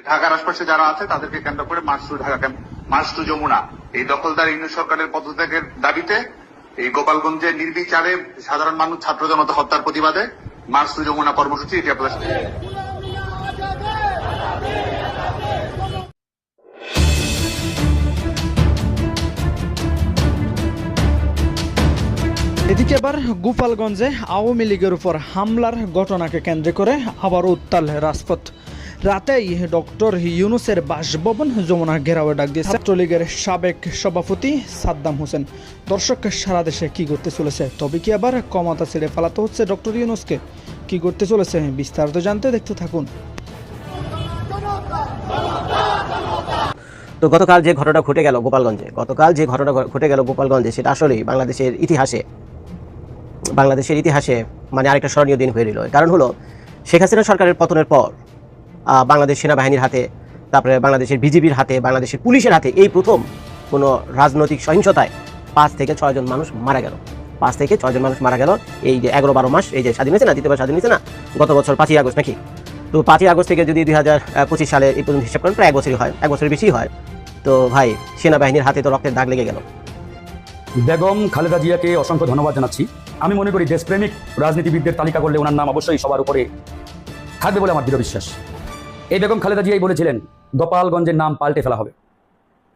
ঢাকার আশপাশে যারা আছে তাদেরকে কেন্দ্র করে march to Dhaka camp, march to Jamuna, এই দখলদার ইউনিট সরকারের পদত্যাগের দাবিতে এই গোপালগঞ্জে নির্বিচারে সাধারণ মানুষ ছাত্র জনতা হত্যার প্রতিবাদে মার্চ টু যমুনা কর্মসূচি এটি আপনার। এদিকে এবার গোপালগঞ্জে আওয়ামী লীগের উপর হামলার ঘটনাকে কেন্দ্র করে আবার উত্তাল রাজপথ। রাতেই ডক্টর ইউনূসের বাসভবন যমুনা ঘেরাওয়ে ডাক দিয়েছে ছাত্রলীগের সাবেক সভাপতি সাদ্দাম হোসেন। দর্শক, সারা দেশে কি করতে চলেছে? তবে কি আবার ক্ষমতা ছেড়ে পালাতে হচ্ছে ডক্টর ইউনূসকে? কি করতে চলেছে বিস্তারিত জানতে দেখতে থাকুন। তো গতকাল যে ঘটনা ঘটে গেল গোপালগঞ্জে, সেটা আসলেই বাংলাদেশের ইতিহাসে মানে আরেকটা স্মরণীয় দিন হয়ে রইল। কারণ হলো শেখ হাসিনা সরকারের পতনের পর বাংলাদেশ সেনাবাহিনীর হাতে, তারপরে বাংলাদেশের বিজিবির হাতে, বাংলাদেশের পুলিশের হাতে এই প্রথম কোনো রাজনৈতিক সহিংসতায় 5 থেকে 6 জন মানুষ মারা গেল। এই যে 11-12 মাস এই যে স্বাধীন হয়েছে না, দ্বিতীয়বার স্বাধীন হয়েছে না গত বছর 5ই আগস্ট নাকি। তো 5ই আগস্ট থেকে যদি 2025 সালে এই পর্যন্ত হিসাব করেন প্রায় 1 বছরই হয়, 1 বছরের বেশি হয়। তো ভাই, সেনাবাহিনীর হাতে তো রক্তের দাগ লেগে গেল। বেগম খালেদা জিয়াকে অসংখ্য ধন্যবাদ জানাচ্ছি। আমি মনে করি দেশপ্রেমিক রাজনীতিবিদদের তালিকা করলে ওনার নাম অবশ্যই সবার উপরে থাকবে বলে আমার দৃঢ় বিশ্বাস। এই বেগম খালেদা জিয়াই বলেছিলেন গোপালগঞ্জের নাম পাল্টে ফেলা হবে।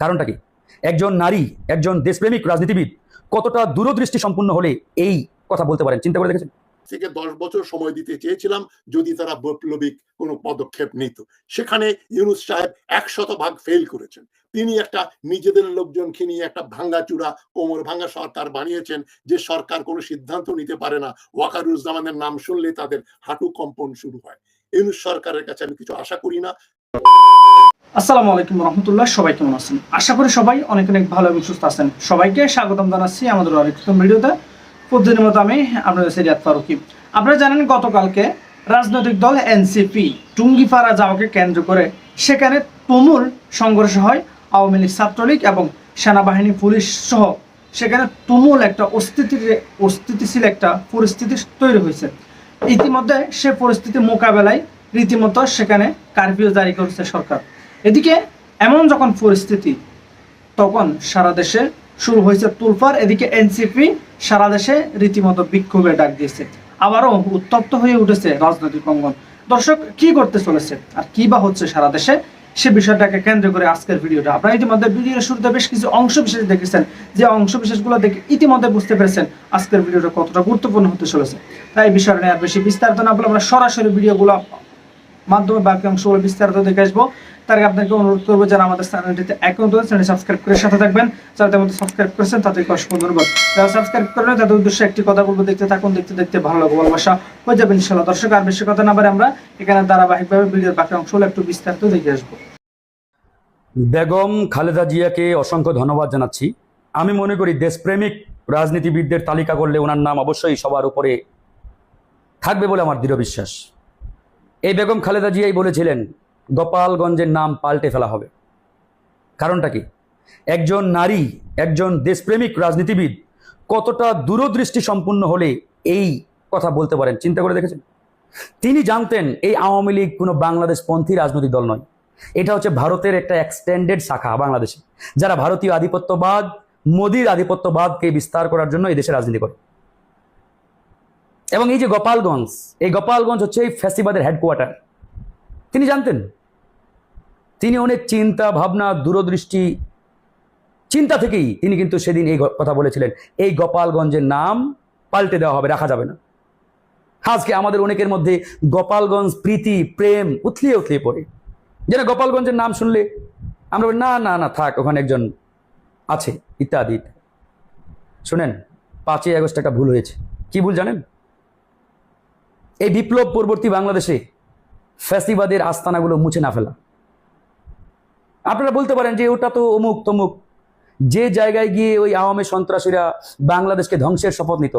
কারণটা কি? একজন নারী, একজন দেশপ্রেমিক রাজনীতিবিদ কতটা দূরদৃষ্টি সম্পন্ন হলে এই কথা বলতে পারেন, চিন্তা করে দেখেছেন? থেকে 10 বছর সময় দিতে চেয়েছিলাম যদি তারা বৈপ্লবিক কোনো পদক্ষেপ নিত। সেখানে ইউনূস সাহেব 100% ফেল করেছেন। তিনি একটা নিজেদের লোকজনকে নিয়ে একটা ভাঙ্গাচুরা, কোমর ভাঙ্গা সরকার বানিয়েছেন, যে সরকার কোনো সিদ্ধান্ত নিতে পারে না। ওয়াকারুজ্জামানের নাম শুনলে তাদের হাঁটু কম্পন শুরু হয়। ইউনূস সরকারের কাছে আমি কিছু আশা করি না। আসসালামু আলাইকুম রহমতুল্লাহ, সবাই কেমন আছেন? আশা করি সবাই অনেক অনেক ভালো এবং সুস্থ আছেন। সবাইকে স্বাগতম জানাচ্ছি আমাদের আরেকটা ভিডিওতে। প্রতিদিনের মতো আমি আপনাদের সিরিয়াত ফারুকি। আপনারা জানেন গতকালকে রাজনৈতিক দল এনসিপি টুঙ্গিপাড়া যাওয়াকে কেন্দ্র করে সেখানে তুমুল সংঘর্ষ হয় আওয়ামী লীগ, ছাত্রলীগ এবং সেনাবাহিনী, পুলিশ সহ। সেখানে তুমুল একটা অস্থিতিশীল একটা পরিস্থিতি তৈরি হয়েছে। ইতিমধ্যে সে পরিস্থিতি মোকাবেলায় রীতিমতো সেখানে কারফিউ জারি করেছে সরকার। এদিকে এমন যখন পরিস্থিতি, তখন সারা দেশে শুরু হয়েছে তুলফার। এদিকে এনসিপি সারা দেশে রীতিমতো বিক্ষোভের ডাক দিয়েছে। আবারও উত্তপ্ত হয়ে উঠেছে রাজনৈতিক অঙ্গন। দর্শক, কি করতে চলেছে আর কি বা হচ্ছে সারা দেশে, সে বিষয়টাকে কেন্দ্র করে আজকের ভিডিওটা। আপনারা ইতিমধ্যে ভিডিওর শুরুতে বেশ কিছু অংশ বিশেষ দেখেছেন, যে অংশ বিশেষগুলো দেখে ইতিমধ্যে বুঝতে পেরেছেন আজকের ভিডিওটা কতটা গুরুত্বপূর্ণ হতে চলেছে। তাই এই বিষয়টা নিয়ে আর বেশি বিস্তারিত না বলে আমরা সরাসরি ভিডিওগুলো মাধ্যমে বাকি অংশগুলো বিস্তারিত দেখে আসবো। তার আগে আপনাকে অনুরোধ করবো, যারা আমাদের চ্যানেলটিতে এখন চ্যানেল সাবস্ক্রাইব করে সাথে থাকবেন। যারা আমাদের সাবস্ক্রাইব করেছেন তাদেরকে অসংখ্য ধন্যবাদ। যারা সাবস্ক্রাইব করেন তাদের উদ্দেশ্যে একটি কথা বলবো, দেখতে থাকুন, দেখতে দেখতে ভালো লাগবে, ভালোবাসা হয়ে যাবে ইনশাআল্লাহ। দর্শক, আর বেশি কথা না বলে আমরা এখানে ধারাবাহিকভাবে ভিডিওর বাকি অংশগুলো একটু বিস্তারিত দেখে আসবো। বেগম খালেদা জিয়াকে অসংখ্য ধন্যবাদ জানাচ্ছি। আমি মনে করি দেশপ্রেমিক রাজনীতিবিদদের তালিকা করলে ওনার নাম অবশ্যই সবার উপরে থাকবে বলে আমার দৃঢ় বিশ্বাস। এই বেগম খালেদা জিয়াই বলেছিলেন গোপালগঞ্জের নাম পাল্টে ফেলা হবে। কারণটা কি? একজন নারী, একজন দেশপ্রেমিক রাজনীতিবিদ কতটা দূরদৃষ্টি সম্পন্ন হলে এই কথা বলতে পারেন, চিন্তা করে দেখেছেন? তিনি জানতেন এই আওয়ামী লীগ কোনো বাংলাদেশপন্থী রাজনৈতিক দল নয়। এটা হচ্ছে ভারতের একটা এক্সটেন্ডেড শাখা বাংলাদেশে, যারা ভারতীয় আধিপত্যবাদ, মোদির আধিপত্যবাদকে বিস্তার করার জন্য এই দেশে রাজনীতি করে। এবং এই যে গোপালগঞ্জ হচ্ছে এই ফ্যাসিবাদের হেডকোয়ার্টার। তিনি জানতেন। তিনি অনেক চিন্তা ভাবনা, দূরদৃষ্টি চিন্তা থেকেই তিনি কিন্তু সেদিন এই কথা বলেছিলেন, এই গোপালগঞ্জের নাম পাল্টে দেওয়া হবে, রাখা যাবে না। আজকে আমাদের অনেকের মধ্যে গোপালগঞ্জ প্রীতি, প্রেম উথলিয়ে পড়ে। যেন গোপালগঞ্জের নাম শুনলে আমরা না না না থাক, ওখানে একজন আছে ইত্যাদি। শুনেন, 5ই আগস্ট একটা ভুল হয়েছে। কি ভুল জানেন? এই বিপ্লব পরবর্তী বাংলাদেশে ফ্যাসিবাদের আস্তানাগুলো মুছে না ফেলা। আপনারা বলতে পারেন যে ওটা তো অমুক তমুক। যে জায়গায় গিয়ে ওই আওয়ামী সন্ত্রাসীরা বাংলাদেশকে ধ্বংসের শপথ নিত,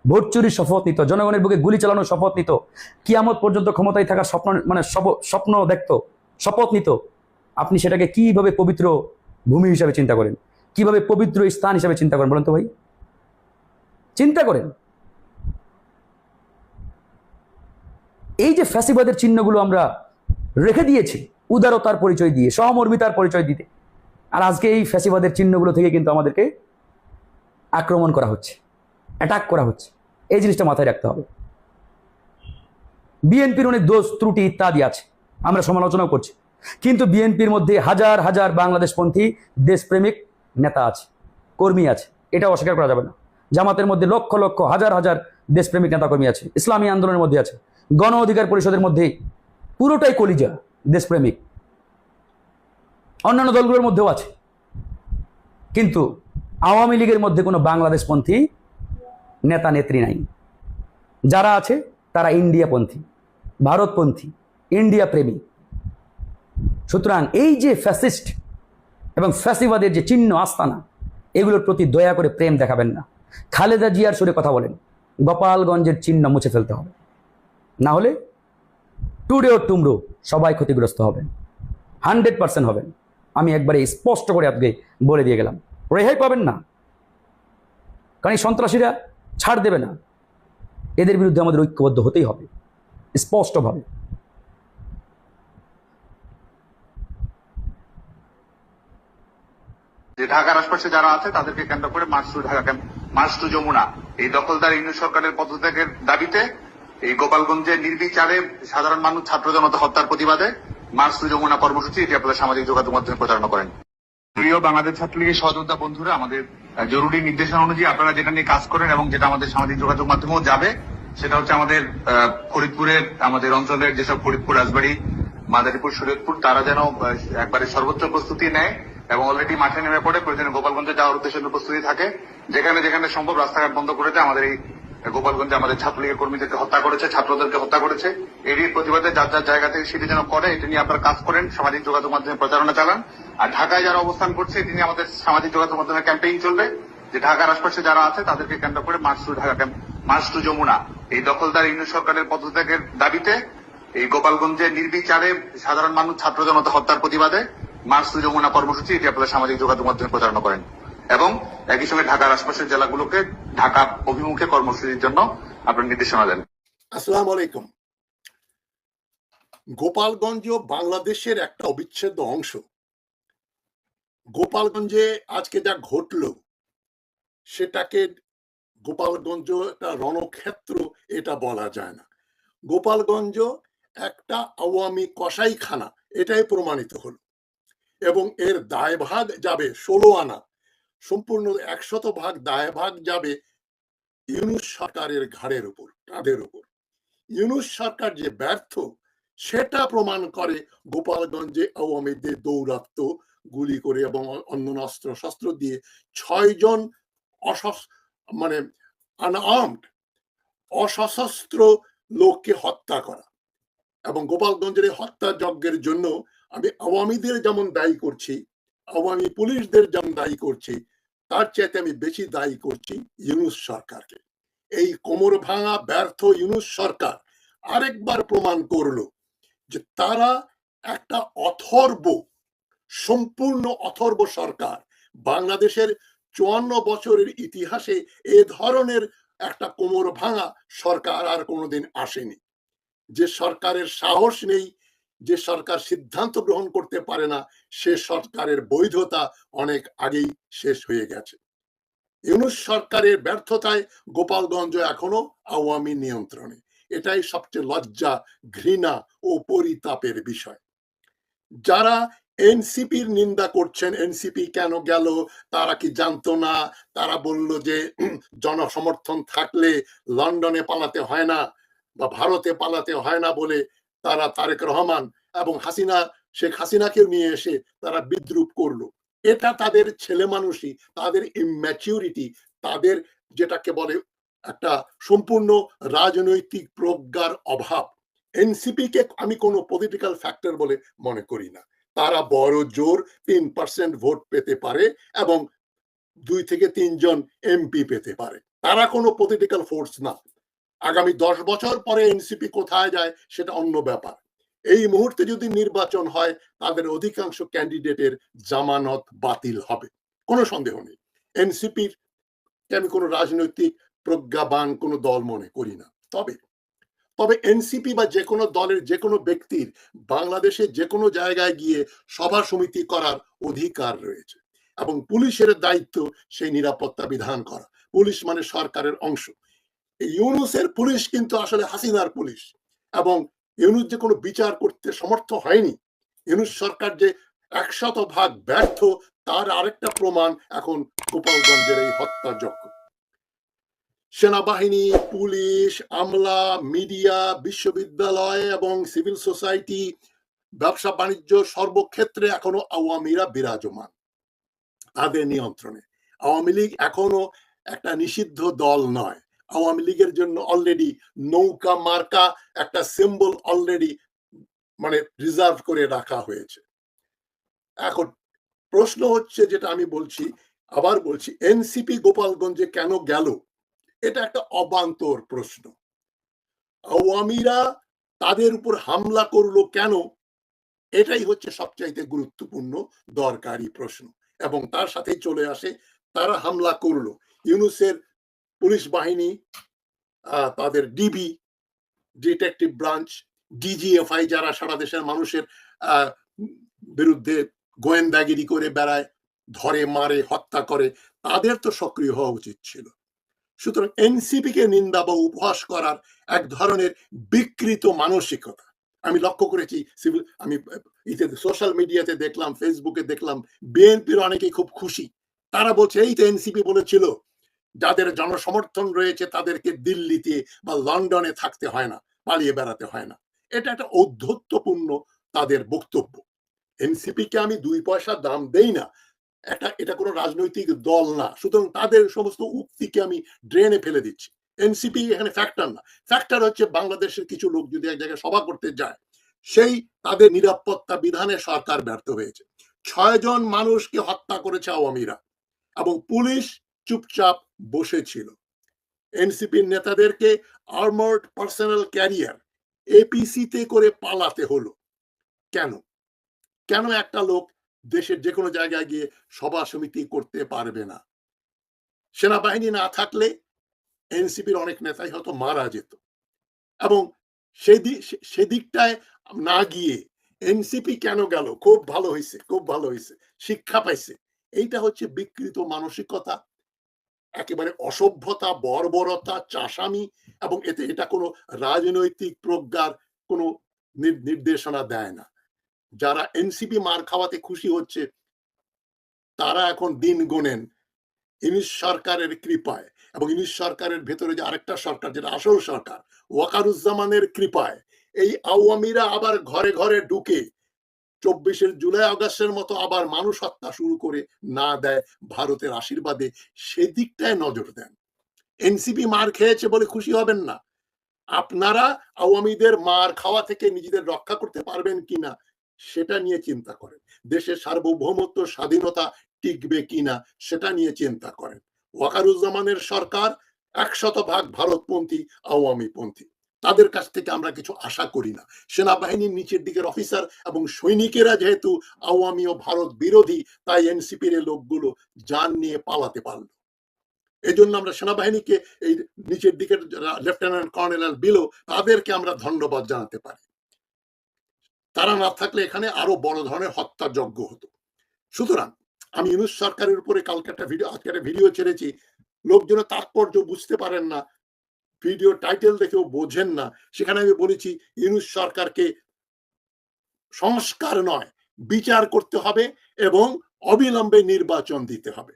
ভোট চুরির শপথ নিত, জনগণের বুকে গুলি চালানোর শপথ নিত, কিয়ামত পর্যন্ত ক্ষমতায় থাকার স্বপ্ন দেখত, শপথ নিত, আপনি সেটাকে কিভাবে পবিত্র ভূমি হিসাবে চিন্তা করেন, কিভাবে পবিত্র স্থান হিসাবে চিন্তা করেন বলেন তো ভাই? চিন্তা করেন। এই যে ফ্যাসিবাদের চিহ্নগুলো আমরা রেখে দিয়েছি, উদারতার পরিচয় দিয়ে, সহমর্মিতার পরিচয় দিতে। আর আজকে এই ফ্যাসিবাদের চিহ্নগুলো থেকে কিন্তু আমাদেরকে আক্রমণ করা হচ্ছে, অ্যাটাক করা হচ্ছে। এই জিনিসটা মাথায় রাখতে হবে। বিএনপির অনেক দোষ ত্রুটি ইত্যাদি আছে, আমরা সমালোচনা করছি, কিন্তু বিএনপির মধ্যে হাজার হাজার বাংলাদেশপন্থী দেশপ্রেমিক নেতা আছে, কর্মী আছে, এটা অস্বীকার করা যাবে না। জামাতের মধ্যে লক্ষ লক্ষ হাজার হাজার দেশপ্রেমিক নেতা কর্মী আছে, ইসলামী আন্দোলনের মধ্যে আছে, গণ অধিকার পরিষদের মধ্যে পুরোটাই কলিজা দেশপ্রেমিক, অন্যান্য দলগুলোর মধ্যেও আছে। কিন্তু আওয়ামী লীগের মধ্যে কোনো বাংলাদেশপন্থী নেতা নেত্রী নাই। যারা আছে তারা ইন্ডিয়াপন্থী, ভারতপন্থী, ইন্ডিয়া প্রেমী। সুতরাং এই যে ফ্যাসিস্ট এবং ফ্যাসিবাদের যে চিহ্ন আস্তানা, এগুলোর প্রতি দয়া করে প্রেম দেখাবেন না। খালেদা জিয়ার সুরে কথা বলেন, গোপালগঞ্জের চিহ্ন মুছে ফেলতে হবে, না হলে টুডে ও টুমরো সবাই ক্ষতিগ্রস্ত হবেন, 100% হবেন। আমি একবারে স্পষ্ট করে আজকে বলে দিয়ে গেলাম, রেহাই পাবেন না, কারণ এই সন্ত্রাসীরা ছাড় দেবে না। এদের বিরুদ্ধে আমাদের ঐক্যবদ্ধ হতেই হবে স্পষ্টভাবে। যে ঢাকার আশপাশে যারা আছে তাদেরকে কেন্দ্র করে march to Dhaka camp, march to Jamuna, এই দখলদার ইউনিট সরকারের পদত্যাগের দাবিতে এই গোপালগঞ্জে নির্বিচারে সাধারণ মানুষ ছাত্র জনতা হত্যার প্রতিবাদে মার্চ টু যমুনা কর্মসূচি, এটি আপনারা সামাজিক যোগাযোগ মাধ্যমে প্রচারণা করেন। প্রিয় বাংলাদেশ ছাত্রলীগের সহযোদ্ধা বন্ধুরা, আমাদের জরুরি নির্দেশনা অনুযায়ী আপনারা যেটা নিয়ে কাজ করেন এবং যেটা আমাদের সামাজিক যোগাযোগ মাধ্যমেও যাবে, সেটা হচ্ছে আমাদের ফরিদপুরের, আমাদের অঞ্চলের যেসব ফরিদপুর, রাজবাড়ী, মাদারীপুর, শরীয়তপুর, তারা যেন একবারে সর্বোচ্চ প্রস্তুতি নেয় এবং অলরেডি মাঠে নেমে পড়ে প্রয়োজনে গোপালগঞ্জে যাওয়ার উদ্দেশ্যে প্রস্তুতি থাকে। যেখানে যেখানে সম্ভব রাস্তাঘাট বন্ধ করেছে, আমাদের এই গোপালগঞ্জে আমাদের ছাত্রলীগের কর্মীদেরকে হত্যা করেছে, ছাত্রদেরকে হত্যা করেছে, এরই প্রতিবাদে যার যার জায়গা থেকে সেটি যেন করে, এটা নিয়ে আপনারা কাজ করেন, সামাজিক যোগাযোগ মাধ্যমে প্রচারণা চালান। আর ঢাকায় যারা অবস্থান করছে, এটি নিয়ে আমাদের সামাজিক যোগাযোগ মাধ্যমে ক্যাম্পেইন চলবে যে ঢাকার আশপাশে যারা আছে তাদেরকে কেন্দ্র করে march to Dhaka camp, march to Jamuna, এই দখলদার ইউনিট সরকারের পদত্যাগের দাবিতে এই গোপালগঞ্জে নির্বিচারে সাধারণ মানুষ ছাত্র জনতা হত্যার প্রতিবাদে মার্চ টু যমুনা কর্মসূচি, এটি আপনারা সামাজিক যোগাযোগ মাধ্যমে প্রচারণা করেন এবং একই সঙ্গে ঢাকার আশপাশের জেলাগুলোকে ঢাকা অভিমুখে কর্মসূচির জন্য আপনার নির্দেশনা দেন। আসসালামু আলাইকুম। গোপালগঞ্জ বাংলাদেশের একটা অবিচ্ছেদ্য অংশ। গোপালগঞ্জে আজকে যা ঘটলো, সেটাকে গোপালগঞ্জ একটা রণক্ষেত্র এটা বলা যায় না। গোপালগঞ্জ একটা আওয়ামী কসাইখানা, এটাই প্রমাণিত হলো। এবং এর দায়ভাগ যাবে 16 আনা, সম্পূর্ণ 100% দায়ভাগ যাবে ইউনূস সরকারের ঘাড়ের উপর, তাদের উপর। ইউনূস সরকার যে ব্যর্থ, সেটা প্রমাণ করে গোপালগঞ্জে আওয়ামীদের দৌরাত্ম, গুলি করে এবং অন্য অস্ত্র শস্ত্র দিয়ে 6 জন মানে আনআর্মড, অসশস্ত্র লোককে হত্যা করা। এবং গোপালগঞ্জের এই হত্যাযজ্ঞের জন্য আমি আওয়ামীদের যেমন দায়ী করছি, আওয়ামী পুলিশদের যেমন দায়ী করছি, তার চাইতে আমি বেশি দায়ী করছি ইউনূস সরকারকে। এই কোমর ভাঙা ব্যর্থ ইউনূস সরকার আরেকবার প্রমাণ করলো যে তারা একটা সম্পূর্ণ অথর্ব সরকার। বাংলাদেশের 54 বছরের ইতিহাসে এ ধরনের একটা কোমর ভাঙা সরকার আর কোনোদিন আসেনি। যে সরকারের সাহস নেই, যে সরকার সিদ্ধান্ত গ্রহণ করতে পারে না, সে সরকারের বৈধতা অনেক আগেই শেষ হয়ে গেছে। ইউনূস সরকারের ব্যর্থতায় গোপালগঞ্জ এখনো আওয়ামী নিয়ন্ত্রণে। এটাই সবচেয়ে লজ্জা, ঘৃণা ও পরিতাপের বিষয়। যারা এনসিপির নিন্দা করছেন, এনসিপি কেন গেল, তারা কি জানতো না? তারা বলল যে জনসমর্থন থাকলে লন্ডনে পালাতে হয় না বা ভারতে পালাতে হয় না বলে তারা তারেক রহমান এবং শেখ হাসিনাকেও নিয়ে এসে তারা বিদ্রুপ করলো। এটা তাদের ছেলে মানুষই, তাদের ইম্যাচিউরিটি, তাদের যেটাকে বলে একটা সম্পূর্ণ রাজনৈতিক প্রজ্ঞার অভাব। এনসিপি কে আমি কোনো পলিটিক্যাল ফ্যাক্টর বলে মনে করি না। তারা বড় জোর 3% ভোট পেতে পারে এবং 2 থেকে 3 জন এমপি পেতে পারে। তারা কোনো পলিটিক্যাল ফোর্স না। আগামী 10 বছর পরে এনসিপি কোথায় যায় সেটা অন্য ব্যাপার। এই মুহূর্তে যদি নির্বাচন হয়, তাদের অধিকাংশ ক্যান্ডিডেটের জামানত বাতিল হবে, কোনো সন্দেহ নেই। এনসিপির আমি কোনো রাজনৈতিক প্রজ্ঞাবান কোনো দল মনে করি না। তবে এনসিপি বা যে কোনো দলের যে কোনো ব্যক্তির বাংলাদেশে যে কোনো জায়গায় গিয়ে সভা সমিতি করার অধিকার রয়েছে এবং পুলিশের দায়িত্ব সেই নিরাপত্তা বিধান করা। পুলিশ মানে সরকারের অংশ। ইউনূসের পুলিশ কিন্তু আসলে হাসিনার পুলিশ, এবং ইউনূস যে কোনো বিচার করতে সমর্থ হয়নি, ইউনূস সরকার যে 100% ব্যর্থ তার আরেকটা প্রমাণ এখন গোপালগঞ্জের এই হত্যাযজ্ঞ। সেনাবাহিনী, পুলিশ, আমলা, মিডিয়া, বিশ্ববিদ্যালয় এবং সিভিল সোসাইটি, ব্যবসা বাণিজ্য সর্বক্ষেত্রে এখনো আওয়ামীরা বিরাজমান তাদের নিয়ন্ত্রণে। আওয়ামী লীগ এখনো একটা নিষিদ্ধ দল নয়। আওয়ামী লীগের জন্য অলরেডি নৌকা মার্কা একটা সিম্বল অলরেডি মানে রিজার্ভ করে রাখা হয়েছে। এখন প্রশ্ন হচ্ছে, যেটা আমি বলছি, আবার বলছি, এনসিপি গোপালগঞ্জে কেন গেল? এটা একটা অবান্তর প্রশ্ন। আওয়ামীরা তাদের উপর হামলা করলো কেন? এটাই হচ্ছে সবচাইতে গুরুত্বপূর্ণ দরকারি প্রশ্ন। এবং তার সাথেই চলে আসে তারা হামলা করলো ইউনূসের পুলিশ বাহিনী, তাদের ডিবি, ডিটেকটিভ ব্রাঞ্চ, ডিজিএফআই, যারা সারা দেশের মানুষের বিরুদ্ধে গোয়েন্দাগিরি করে বেড়ায়, ধরে, মারে, হত্যা করে, তাদের তো সক্রিয় হওয়া উচিত ছিল। সুতরাং এনসিপি কে নিন্দা বা উপহাস করার এক ধরনের বিকৃত মানসিকতা আমি লক্ষ্য করেছি। আমি সোশ্যাল মিডিয়াতে দেখলাম, ফেসবুকে দেখলাম, বিএনপির অনেকেই খুব খুশি। তারা বলছে এই তো এনসিপি বলেছিল যাদের জনসমর্থন রয়েছে তাদেরকে দিল্লিতে বা লন্ডনে থাকতে হয় না, পালিয়ে বেড়াতে হয় না। এটা একটা ঔদ্ধত্যপূর্ণ তাদের বক্তব্য। এনসিপি কে আমি 2 পয়সা দাম দেই না, এটা কোনো রাজনৈতিক দল না, সুতরাং তাদের সমস্ত উক্তিকে আমি ড্রেনে ফেলে দিচ্ছি। এনসিপি এখানে ফ্যাক্টর না। ফ্যাক্টর হচ্ছে বাংলাদেশের কিছু লোক যদি এক জায়গায় সভা করতে যায়, সেই তাদের নিরাপত্তা বিধানে সরকার ব্যর্থ হয়েছে। 6 জন মানুষকে হত্যা করেছে আওয়ামীরা এবং পুলিশ চুপচাপ বসেছিল। এনসিপির নেতাদেরকে আর্মার্ড পার্সোনাল ক্যারিয়ার এপিসিতে করে পালাতে হলো কেন? কেন একটা লোক দেশের যে কোনো জায়গায় গিয়ে সভা সমিতি করতে পারবে না? সেনাবাহিনী না থাকলে এনসিপির অনেক নেতাই হয়তো মারা যেত। এবং সেদিকটায় না গিয়ে এনসিপি কেন গেল? খুব ভালো হয়েছে, খুব ভালো হয়েছে, শিক্ষা পাইছে। এইটা হচ্ছে বিকৃত মানসিকতা, একেবারে অসভ্যতা, বর্বরতা, চাষামি, এবং এটা কোনো রাজনৈতিক প্রজ্ঞার কোনো নির্দেশনা দেয় না। যারা এনসিপি মার খাওয়াতে খুশি হচ্ছে তারা এখন দিন গোনেন ইউনূস সরকারের কৃপায়, এবং ইউনূস সরকারের ভেতরে যে আরেকটা সরকার, যেটা আসল সরকার, ওয়াকারুজ্জামানের কৃপায় এই আওয়ামীরা আবার ঘরে ঘরে ঢুকে 24 জুলাই আগস্টের মতো আবার মানুষ হত্যা শুরু করে না দেয় ভারতের আশীর্বাদে, সেদিকটায় নজর দেন। এনসিপি মার খেয়েছে বলে খুশি হবেন না। আপনারা আওয়ামীদের মার খাওয়া থেকে নিজেদের রক্ষা করতে পারবেন কিনা সেটা নিয়ে চিন্তা করেন। দেশের সার্বভৌমত্ব, স্বাধীনতা টিকবে কিনা সেটা নিয়ে চিন্তা করেন। ওয়াকারুজ্জামানের সরকার 100% ভারতপন্থী, আওয়ামীপন্থী। তাদের কাছ থেকে আমরা কিছু আশা করি না। সেনাবাহিনীর নিচের দিকের অফিসার এবং সৈনিকেরা যেহেতু আওয়ামী ও ভারত বিরোধী, তাই এনসিপির লোকগুলো জান নিয়ে পালাতে পারল। এই জন্য আমরা সেনাবাহিনীকে, এই নিচের দিকের লেফটেন্যান্ট কর্নেল বিলো, তাদেরকে আমরা ধন্যবাদ জানাতে পারি। তারা না থাকলে এখানে আরো বড় ধরনের হত্যাযজ্ঞ হতো। সুতরাং আমি ইউনূস সরকারের উপরে কালকে আজকে একটা ভিডিও ছেড়েছি। লোকজনের তাৎপর্য বুঝতে পারেন না, ভিডিও টাইটেল দেখেও বোঝেন না। সেখানে আমি বলেছি ইউনূস সরকারকে সংস্কার নয়, বিচার করতে হবে এবং অবিলম্বে নির্বাচন দিতে হবে।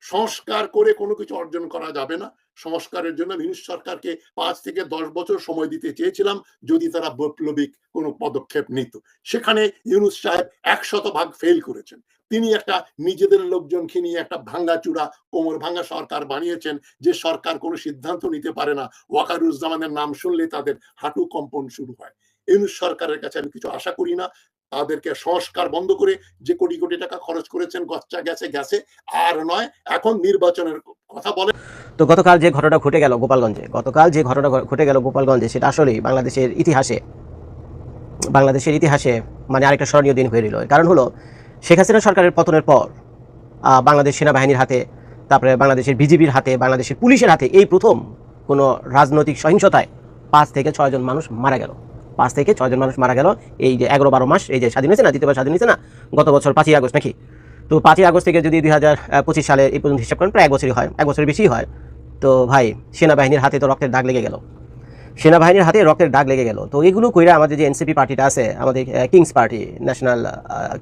সংস্কার করে কোনো কিছু অর্জন করা যাবে না। সংস্কারের জন্য ইউনূস সরকারকে 5 থেকে 10 বছর সময় দিতে চেয়েছিলাম, যদি তারা বৈপ্লবিক কোনো পদক্ষেপ নিত। সেখানে ইউনূস সাহেব 100% ফেল করেছেন। তিনি একটা নিজেদের লোকজনকে নিয়ে একটা ভাঙ্গাচুরা, কোমর ভাঙ্গা সরকার বানিয়েছেন, যে সরকার কোনো সিদ্ধান্ত নিতে পারে না। ওয়াকারুজ্জামানের নাম শুনলে তাদের হাঁটু কম্পন শুরু হয়। ইউনূস সরকারের কাছে আমি কিছু আশা করি না। তাদেরকে সংস্কার বন্ধ করে যে কোটি কোটি টাকা খরচ করেছেন, গচ্চা গেছে গেছে, আর নয়, এখন নির্বাচনের কথা বলে। তো গতকাল যে ঘটনা ঘটে গেল গোপালগঞ্জে, সেটা আসলেই বাংলাদেশের ইতিহাসে মানে আরেকটা স্মরণীয় দিন হয়ে রইল। কারণ হলো, শেখ হাসিনা সরকারের পতনের পর বাংলাদেশ সেনাবাহিনীর হাতে, তারপরে বাংলাদেশের বিজিবির হাতে, বাংলাদেশের পুলিশের হাতে এই প্রথম কোনো রাজনৈতিক সহিংসতায় 5 থেকে 6 জন মানুষ মারা গেল। 5 থেকে 6 জন মানুষ মারা গেল। এই যে 11-12 মাস এই যে স্বাধীন হয়েছে না, দ্বিতীয়বার স্বাধীন হয়েছে না গত বছর 5ই আগস্ট নাকি, তো 5ই আগস্ট থেকে যদি 2025 সালে এই পর্যন্ত হিসাব করেন প্রায় 1 বছরই হয়, 1 বছরের বেশি হয়। তো ভাই সেনাবাহিনীর হাতে তো রক্তের দাগ লেগে গেল, সেনাবাহিনীর হাতে রক্তের দাগ লেগে গেল। তো এগুলো কইরা আমাদের যে এনসিপি পার্টিটা আছে, আমাদের কিংস পার্টি, ন্যাশনাল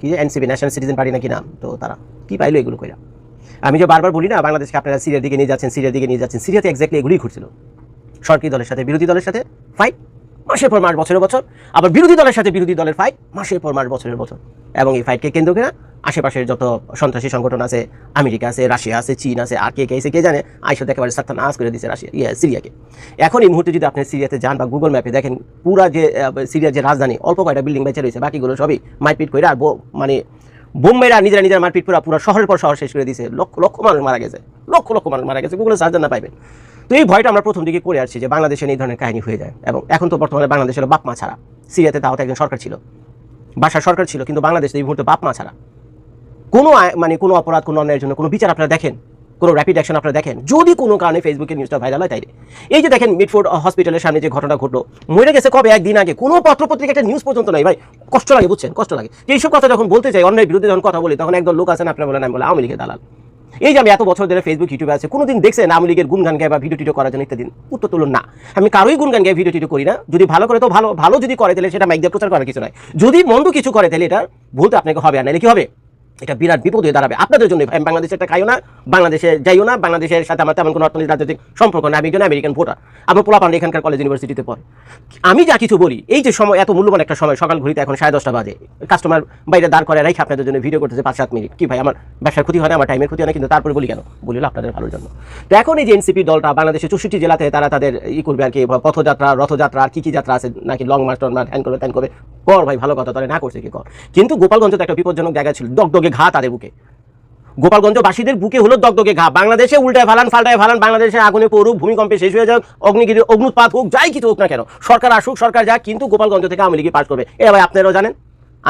কি এনসিপি, ন্যাশনাল সিটিজেন পার্টি নাকি নাম, তো তারা কি পাইলো এগুলো কইরা? আমি যে বারবার বলি না বাংলাদেশকে আপনারা সিরিয়ার দিকে নিয়ে যাচ্ছেন, সিরিয়ার দিকে নিয়ে যাচ্ছেন, সিরিয়াতে এক্স্যাক্টলি এগুলোই ঘটছিল। সরকারি দলের সাথে বিরোধী দলের সাথে ফাইট, মাসের পর মাস বছরের বছর, আবার বিরোধী দলের সাথে বিরোধী দলের ফাইট, মাসের পর মাস বছরের বছর। এবং এই ফাইটকে কেন্দ্র করে আশেপাশের যত সন্ত্রাসী সংগঠন আছে, আমেরিকা আছে, রাশিয়া আছে, চীন আছে, আর কে আছে কে জানে, আইসো একেবারে সাত্তানাশ করে দিচ্ছে রাশিয়া সিরিয়াকে। এখন এই মুহূর্তে যদি আপনি সিরিয়াতে যান বা গুগল ম্যাপে দেখেন, পুরা যে সিরিয়ার যে রাজধানী অল্প কয়টা বিল্ডিং বেঁচে রয়েছে, বাকিগুলো সবই মারপিট করে আর মানে বোম্বেরা নিজেরা মারপিট করে পুরো শহরের পর শহর শেষ করে দিয়েছে। লক্ষ লক্ষ মানুষ মারা গেছে, লক্ষ লক্ষ মানুষ মারা গেছে, গুগলে সার্চ না পাইবেন। তো এই ভয়টা আমরা প্রথম দিকে করে আসছি যে বাংলাদেশে এই ধরনের কাহিনী হয়ে যায়। এবং এখন তো বর্তমানে বাংলাদেশের বাপ মা ছাড়া, সিরিয়াতে তাও তো একজন সরকার ছিল, বাসার সরকার ছিল, কিন্তু বাংলাদেশে এই মুহূর্তে বাপ মা ছাড়া কোনো মানে কোনো অপরাধ, কোনো অন্যায়ের জন্য কোনো বিচার আপনারা দেখেন, কোনো র্যাপিড অ্যাকশন আপনারা দেখেন, যদি কোনো কারণে ফেসবুকে নিউজটা ভাইরাল হয়। তাই এই যে দেখেন মিডফোর্ড হসপিটালের সামনে যে ঘটনা ঘটলো, মরে গেছে কবে, একদিন আগে, কোনো পত্রপত্রিকা একটা নিউজ পর্যন্ত নাই ভাই। কষ্ট লাগে, বুঝছেন, কষ্ট লাগে। এইসব কথা যখন বলতে চাই, অন্যায়ের বিরুদ্ধে যখন কথা বলি, তখন একদল লোক আছেন আপনারা বলেন, আমি বলে আওয়ামী লীগের দালাল। এই যে আমি এত বছর ধরে ফেসবুক ইউটিউবে আছে, কোনোদিন দেখছেন আওয়ামী লীগের গুণগান গায় বা ভিডিও টিডিও করার জন্য ইত্যাদি? উত্তর তুলুন না। আমি কারোই গুণগান গায়ে ভিডিও টিডিও করি না। যদি ভালো করে তো ভালো, ভালো যদি করে তাহলে সেটা মাইক দিয়ে প্রচার করার কিছু নাই। যদি মন্দ কিছু করে তাহলে এটা ভুলতে আপনাকে হবে, আর নাহলে কি হবে, এটা বিরাট বিপদ হয়ে দাঁড়াবে আপনাদের জন্য। আমি বাংলাদেশে একটা খাইও না, বাংলাদেশে যাইও না, বাংলাদেশের সাথে আমার তেমন কোনো অর্থনৈতিক রাজনৈতিক সম্পর্ক না। আমি একজন আমেরিকান ভোটার, আমার পোলাপান এখানকার কলেজ ইউনিভার্সিটিতে পড়ে। আমি যা কিছু বলি, এই যে সময়, এত মূল্যবান একটা সময়, সকাল ঘড়িতে এখন 10:30 বাজে, কাস্টমার বাইরে দাঁড় করে রাখি আপনাদের জন্য ভিডিও করতেছে 5-7 মিনিট। কি ভাই, আমার ব্যবসার ক্ষতি হয় না, আমার টাইমের ক্ষতি হয় না, কিন্তু তারপরে বলি কেন, বলি হলো আপনাদের ভালোর জন্য। তো এখন এই যে এনসিপি দলটা বাংলাদেশের 64 জেলাতে তারা তাদের করবে আর কি, পথযাত্রা, রথযাত্রা, আর কি যাত্রা আছে নাকি, লং মার্চ টন মার্চ, হ্যান করবে ত্যান করবে, কর ভাই, ভালো কথা, তাহলে না করছে কি কর। কিন্তু গোপালগঞ্জ তো একটা বিপজ্জনক জায়গা ছিল, দগদগে ঘা তাদের বুকে। গোপালগঞ্জবাসীদের বুকে হলো দগদগে ঘা। বাংলাদেশে উল্টায় ফালান, পাল্টায় ফালান, বাংলাদেশে আগুনে পড়ুক, ভূমিকম্পে শেষ হয়ে যাক, অগ্নিগিরি অগ্নুৎপাত হোক, যাই কিছু হোক না কেন, সরকার আসুক, সরকার যাক, কিন্তু গোপালগঞ্জ থেকে আওয়ামী লীগই পাস করবে। ভাই আপনারাও জানেন,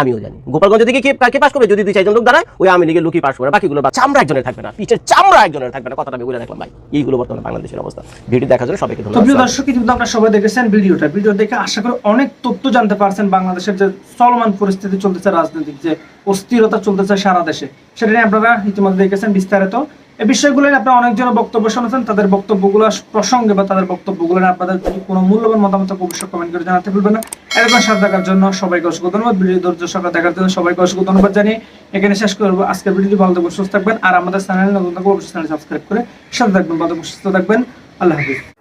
আমিও জানি, গোপালগঞ্জ থেকে কে পাস করবে? যদি 2-4 জন লোক দাঁড়ায়, ওই আওয়ামী লীগের লোকই পাস করবে, বাকিগুলো চামড়া একজনের থাকবে না, পিঠের চামড়া একজনের থাকবে না। কথাটা আমি বলে রাখলাম ভাই। এইগুলো বর্তমানে বাংলাদেশের অবস্থা। ভিডিও দেখার জন্য সবাইকে ধন্যবাদ। প্রিয় দর্শক, কিন্তু আপনারা সবাই দেখেছেন ভিডিও দেখে আশা করি অনেক তথ্য জানতে পারছেন। বাংলাদেশের যে চলমান পরিস্থিতি চলতেছে, রাজনৈতিক যে অস্থিরতা চলতেছে সারা দেশে, সেটা নিয়ে আপনারা ইতিমধ্যে দেখেছেন বিস্তারিত। এই বিষয়গুলো আপনারা অনেকজনের বক্তব্য শুনেছেন, তাদের বক্তব্যগুলো প্রসঙ্গে বা তাদের বক্তব্যগুলো আপনাদের কোনো মূল্যবান মতামত অবশ্যই কমেন্ট করে জানাতে ভুলবেন না। এরকম সাথে থাকার জন্য সবাইকে অসংখ্য ধন্যবাদ। ভিডিও ধৈর্য সহকারে দেখার জন্য সবাইকে অসংখ্য ধন্যবাদ জানিয়ে এখানে শেষ করবো আজকের ভিডিওটি। ভালো থাকবেন, সুস্থ থাকবেন, আর আমাদের চ্যানেল নতুন থাকবে অবশ্যই চ্যানেল সাবস্ক্রাইব করে সাথে থাকবেন। ভালো থাকবেন, সুস্থ থাকবেন। আল্লাহ হাফিজ।